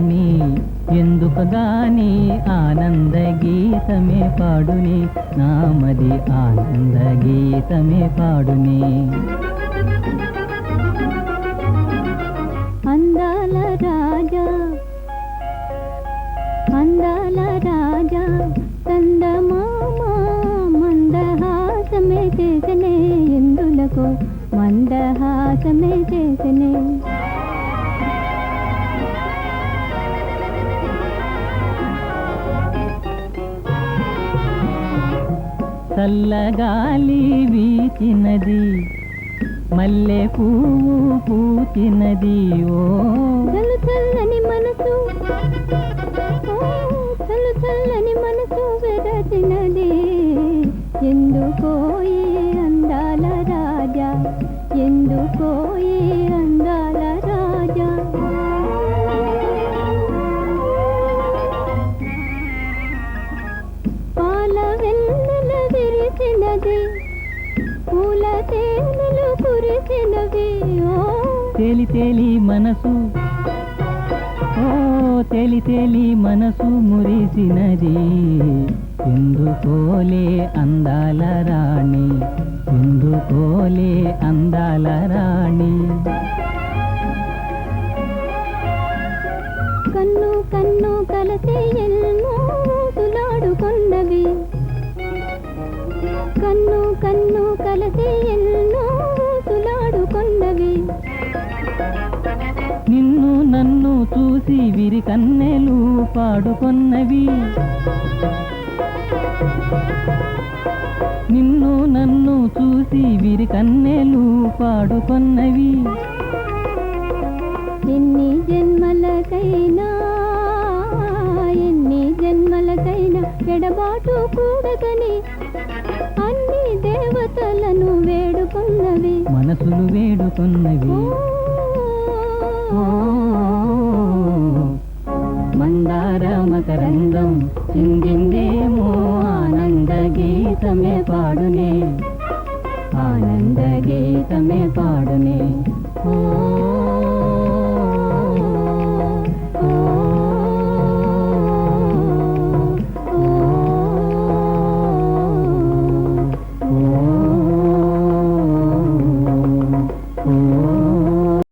రాణి ఎందుకు గాని ఆనంద గీతమే పాడుని నామది ఆనంద గీతమే పాడుని అందాల రాజా అందాల రాజా చందమామ మందహాసమే చేసనే ఎందులకు మందహాసమే చేసనే చల్లగాలి వీచినది మల్లె పువ్వు పూచినది ఓ చల్లు చల్లని మనసు చల్లు చల్లని మనసు వెరచినది ఎందుకో ఈ అందాల రాజా ఎందుకో ఈ అందాల రాజా పాల వెన్నెల విరిచినది పూల తేనెలు కురిసినవి తేలి తేలి మనసు ఓ తేలి తేలి మనసు మురిసినది ఎందుకోలే అందాల రాణి ఎందుకోలే అందాల రాణి కన్ను కన్ను కలిసి ఎన్నో తులాడుకున్నవి కన్ను కన్ను కలిసి ఎన్నో తులాడుకున్నవి నిన్ను నన్ను చూసి విరి కన్నెలు పాడుకొన్నవి నిన్ను నన్ను చూసి విరి కన్నెలు పాడుకొన్నవి ఎన్ని జన్మలకైనా ఎడబాటు కూడదని అన్ని దేవతలను వేడుకున్నవి మనసులు వేడుకున్నవి మందార మకరందం చిందిందేమో ఆనంద గీతమే పాడునే ఆనంద గీతమే పాడునే